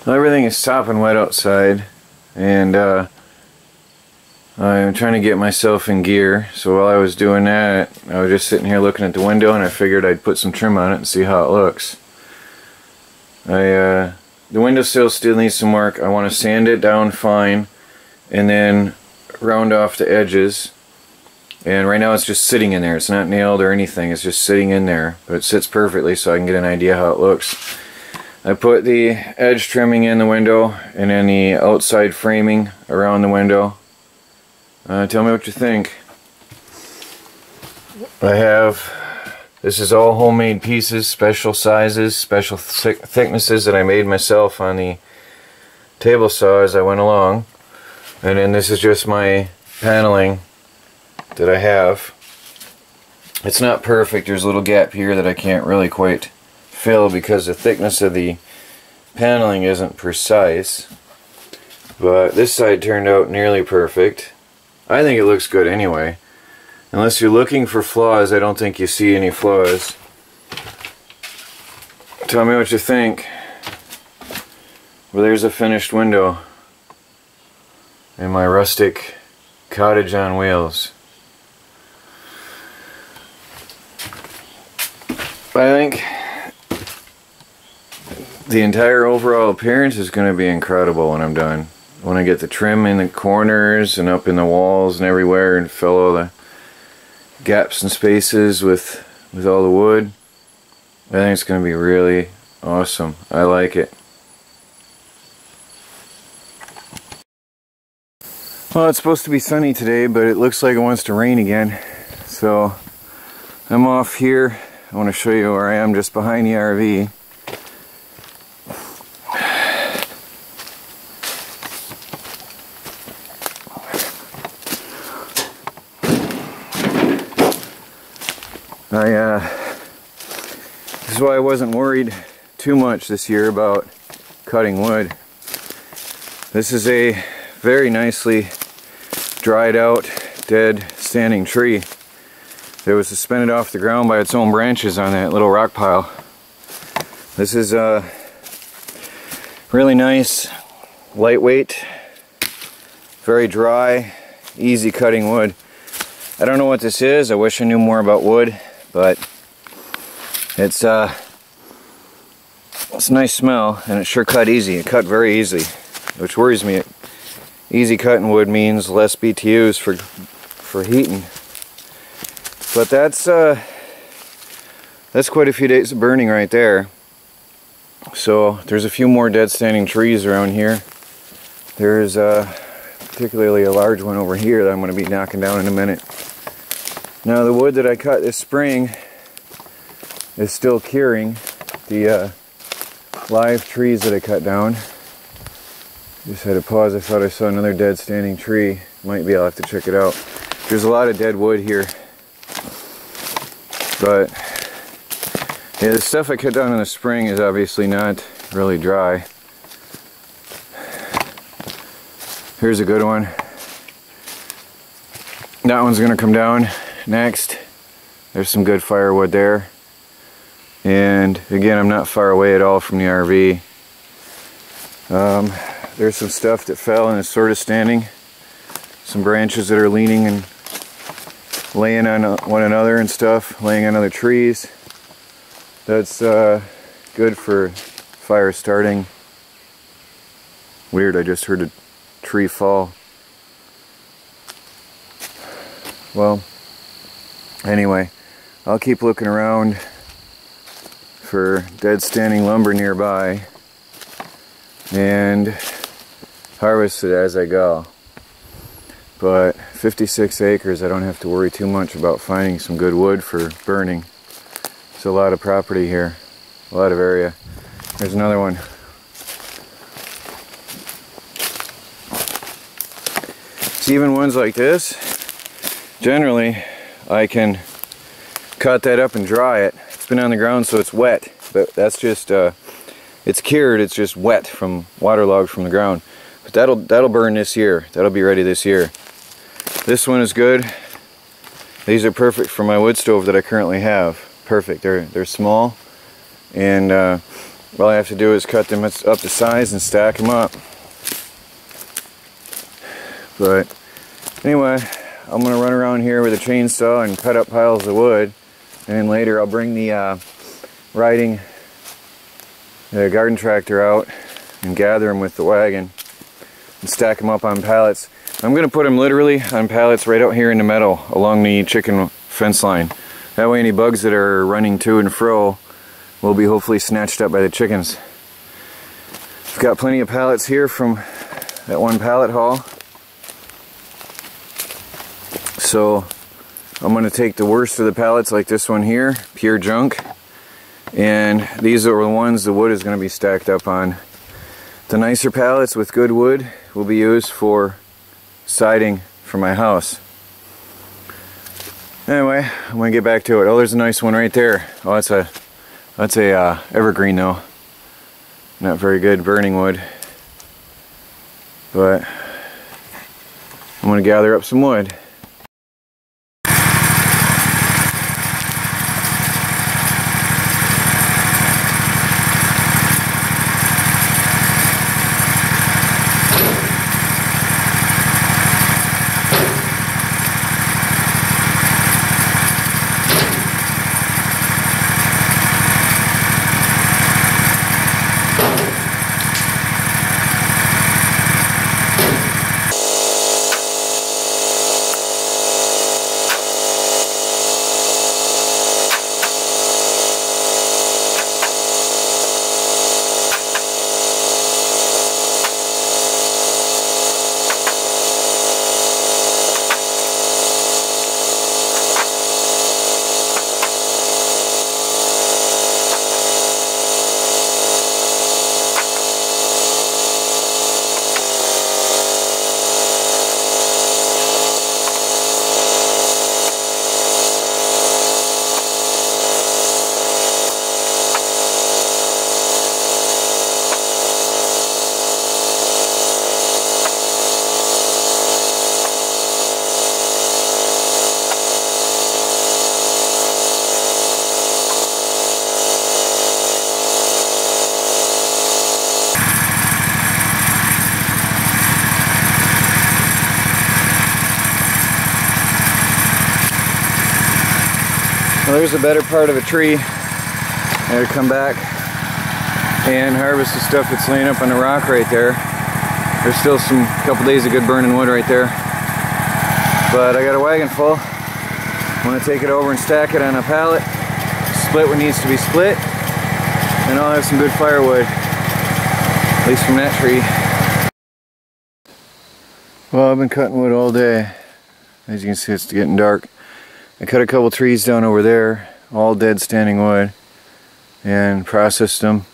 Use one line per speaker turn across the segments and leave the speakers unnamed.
Well, everything is sopping wet outside, and I'm trying to get myself in gear. So while I was doing that, I was just sitting here looking at the window, and I figured I'd put some trim on it and see how it looks. The windowsill still needs some work. I want to sand it down fine and then round off the edges. And right now it's just sitting in there. It's not nailed or anything. It's just sitting in there. But it sits perfectly so I can get an idea how it looks. I put the edge trimming in the window and then the outside framing around the window. Tell me what you think. This is all homemade pieces, special sizes, special thicknesses that I made myself on the table saw as I went along. And then this is just my paneling that I have. It's not perfect. There's a little gap here that I can't really quite fill because the thickness of the paneling isn't precise. But this side turned out nearly perfect. I think it looks good anyway. Unless you're looking for flaws, I don't think you see any flaws. Tell me what you think. Well, there's a finished window in my rustic cottage on wheels. I think the entire overall appearance is going to be incredible when I'm done. When I get the trim in the corners and up in the walls and everywhere and fill all the gaps and spaces with all the wood, I think it's going to be really awesome. I like it. Well, it's supposed to be sunny today, but it looks like it wants to rain again. So I'm off here. I want to show you where I am, just behind the RV. This is why I wasn't worried too much this year about cutting wood. This is a very nicely dried out, dead, standing tree that was suspended off the ground by its own branches on that little rock pile. This is really nice, lightweight, very dry, easy cutting wood. I don't know what this is. I wish I knew more about wood, but it's a nice smell, and it sure cut easy. It cut very easy, which worries me. Easy cutting wood means less BTUs for heating. But that's quite a few days of burning right there. So there's a few more dead standing trees around here. There's particularly a large one over here that I'm going to be knocking down in a minute. Now the wood that I cut this spring is still curing. The live trees that I cut down. Just had to pause. I thought I saw another dead standing tree. Might be. I'll have to check it out. There's a lot of dead wood here. But yeah, the stuff I cut down in the spring is obviously not really dry. Here's a good one. That one's gonna come down next. There's some good firewood there. And again, I'm not far away at all from the RV. There's some stuff that fell and is sort of standing. Some branches that are leaning and laying on one another and stuff, laying on other trees. That's good for fire starting. Weird, I just heard a tree fall. Well, anyway, I'll keep looking around for dead standing lumber nearby and harvest it as I go. But 56 acres, I don't have to worry too much about finding some good wood for burning. There's a lot of property here, a lot of area. There's another one. See, even ones like this, generally I can cut that up and dry it. It's been on the ground so it's wet, but that's just it's cured, it's just wet from waterlogged from the ground. But that'll burn this year. That'll be ready this year. This one is good. These are perfect for my wood stove that I currently have. Perfect. They're small, and all I have to do is cut them up to size and stack them up. But anyway, I'm going to run around here with a chainsaw and cut up piles of wood, and then later I'll bring the garden tractor out and gather them with the wagon and stack them up on pallets. I'm going to put them literally on pallets right out here in the meadow along the chicken fence line. That way any bugs that are running to and fro will be hopefully snatched up by the chickens. I've got plenty of pallets here from that one pallet haul. So I'm going to take the worst of the pallets, like this one here, pure junk, and these are the ones the wood is going to be stacked up on. The nicer pallets with good wood will be used for siding for my house. Anyway, I'm going to get back to it. Oh, there's a nice one right there. Oh, that's a evergreen though. Not very good burning wood. But I'm going to gather up some wood. Well, there's the better part of a tree. I gotta come back and harvest the stuff that's laying up on the rock right there. There's still some couple days of good burning wood right there. But I got a wagon full. I'm gonna take it over and stack it on a pallet, split what needs to be split, and I'll have some good firewood, at least from that tree. Well, I've been cutting wood all day. As you can see, it's getting dark. I cut a couple trees down over there, all dead standing wood, and processed them,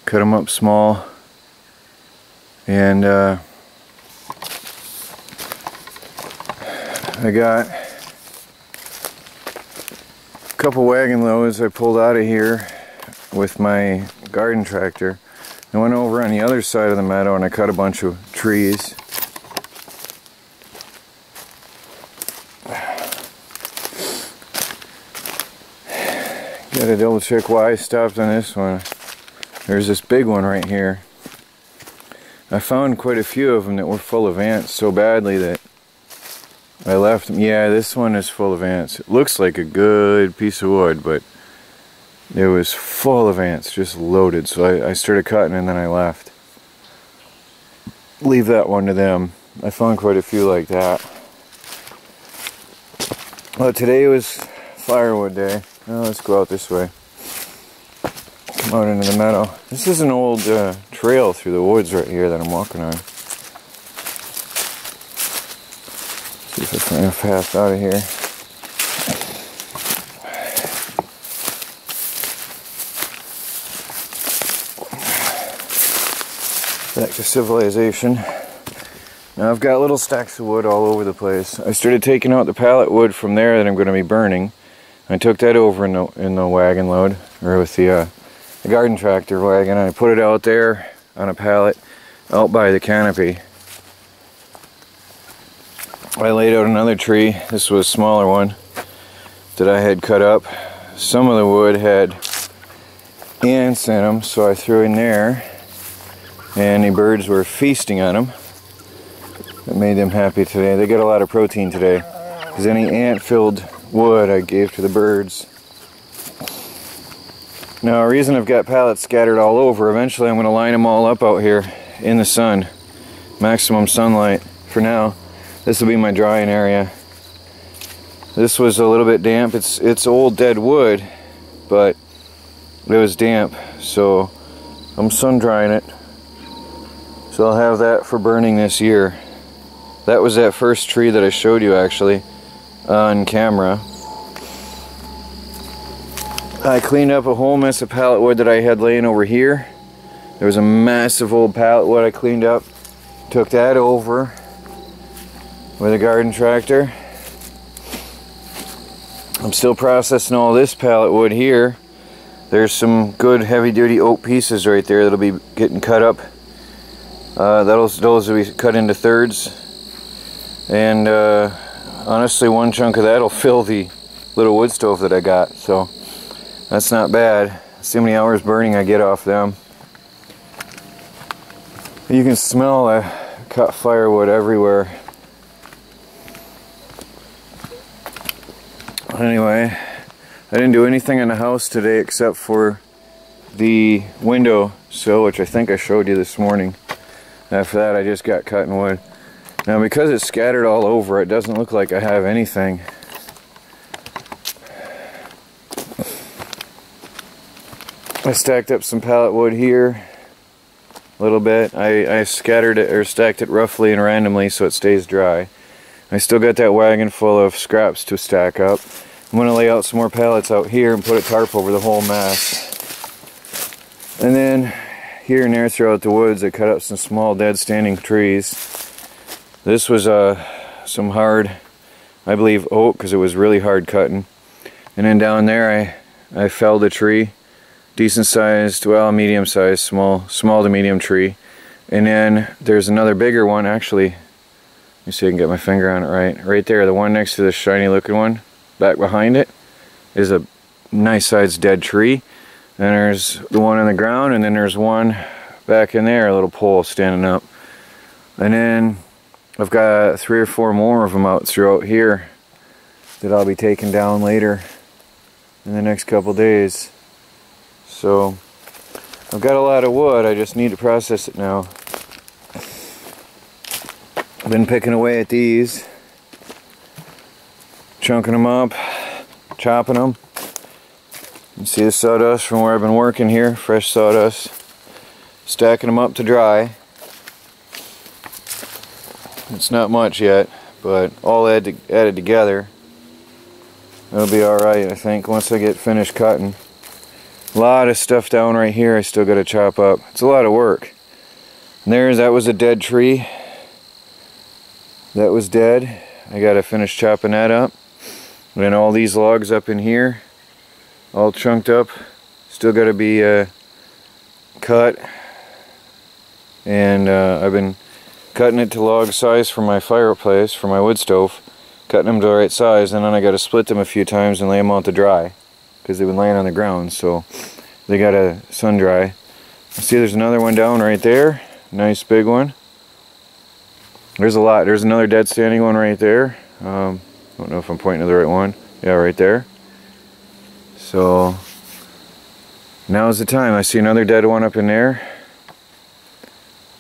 cut them up small, and I got a couple wagon loads I pulled out of here with my garden tractor. I went over on the other side of the meadow and I cut a bunch of trees. Gotta double check why I stopped on this one. There's this big one right here. I found quite a few of them that were full of ants so badly that I left them. Yeah, this one is full of ants. It looks like a good piece of wood, but it was full of ants, just loaded. So I started cutting and then I left. Leave that one to them. I found quite a few like that. Well, today was firewood day. Now let's go out this way. Come out into the meadow. This is an old trail through the woods right here that I'm walking on. See if I can find a path out of here. Back to civilization. Now I've got little stacks of wood all over the place. I started taking out the pallet wood from there that I'm going to be burning. I took that over in the wagon load, or with the garden tractor wagon, and I put it out there on a pallet out by the canopy. I laid out another tree. This was a smaller one that I had cut up. Some of the wood had ants in them, so I threw in there, and the birds were feasting on them. That made them happy today. They get a lot of protein today, because any ant-filled wood I gave to the birds. Now, the reason I've got pallets scattered all over, eventually I'm going to line them all up out here in the sun. Maximum sunlight. For now, this will be my drying area. This was a little bit damp. It's old dead wood, but it was damp, so I'm sun drying it. So I'll have that for burning this year. That was that first tree that I showed you actually on camera. I cleaned up a whole mess of pallet wood that I had laying over here. There was a massive old pallet wood I cleaned up. Took that over with a garden tractor. I'm still processing all this pallet wood here. There's some good heavy-duty oak pieces right there that'll be getting cut up. Those will be cut into thirds. And honestly, one chunk of that will fill the little wood stove that I got. So that's not bad. See how many hours burning I get off them. You can smell the cut firewood everywhere. Anyway, I didn't do anything in the house today except for the window sill, which I think I showed you this morning. After that, I just got cutting wood. Now, because it's scattered all over, it doesn't look like I have anything. I stacked up some pallet wood here a little bit. I scattered it or stacked it roughly and randomly so it stays dry. I still got that wagon full of scraps to stack up. I'm going to lay out some more pallets out here and put a tarp over the whole mess. And then here and there throughout the woods I cut up some small dead standing trees. This was some hard, I believe, oak, because it was really hard cutting. And then down there I felled a tree. Decent sized, well, medium sized, small to medium tree. And then there's another bigger one actually. Let me see if I can get my finger on it right there, the one next to the shiny looking one. Back behind it is a nice sized dead tree. Then there's the one on the ground, and then there's one back in there, a little pole standing up. And then I've got 3 or 4 more of them out throughout here that I'll be taking down later in the next couple days. So I've got a lot of wood, I just need to process it now. I've been picking away at these, chunking them up, chopping them. You see the sawdust from where I've been working here, fresh sawdust. Stacking them up to dry. It's not much yet, but all added together, it'll be alright, I think, once I get finished cutting. A lot of stuff down right here I still got to chop up. It's a lot of work. And that was a dead tree. That was dead. I got to finish chopping that up. And then all these logs up in here, all chunked up, still got to be cut. And I've been cutting it to log size for my fireplace, for my wood stove. Cutting them to the right size, and then I got to split them a few times and lay them out to dry, because they've been laying on the ground, so they got to sun dry. See, there's another one down right there. Nice big one. There's a lot. There's another dead standing one right there. I don't know if I'm pointing to the right one. Yeah, right there. So now's the time. I see another dead one up in there.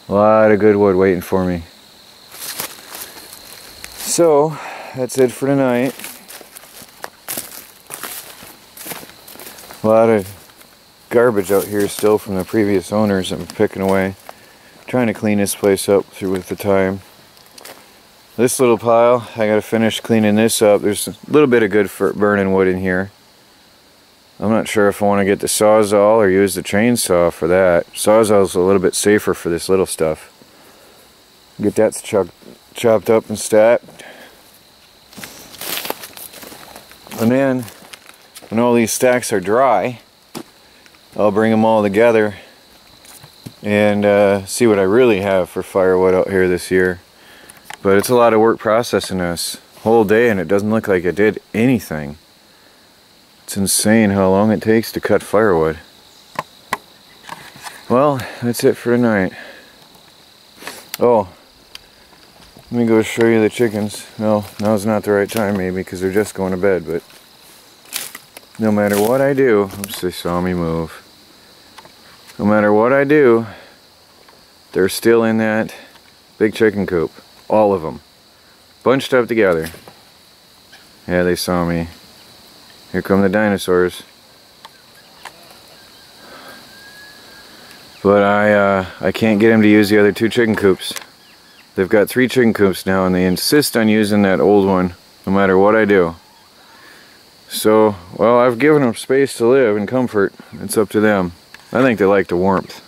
A lot of good wood waiting for me. So that's it for tonight. A lot of garbage out here still from the previous owners I'm picking away. Trying to clean this place up through with the time. This little pile, I gotta finish cleaning this up. There's a little bit of good for burning wood in here. I'm not sure if I want to get the Sawzall or use the chainsaw for that. Sawzall's a little bit safer for this little stuff. Get that chopped up and stacked. And then, when all these stacks are dry, I'll bring them all together and see what I really have for firewood out here this year. But it's a lot of work processing this whole day, and it doesn't look like it did anything. It's insane how long it takes to cut firewood. Well, that's it for tonight. Oh, let me go show you the chickens. No, now's not the right time maybe because they're just going to bed, but no matter what I do, oops, they saw me move. No matter what I do, they're still in that big chicken coop. All of them. Bunched up together. Yeah, they saw me. Here come the dinosaurs. But I can't get them to use the other 2 chicken coops. They've got 3 chicken coops now and they insist on using that old one no matter what I do. So, well, I've given them space to live in comfort. It's up to them. I think they like the warmth.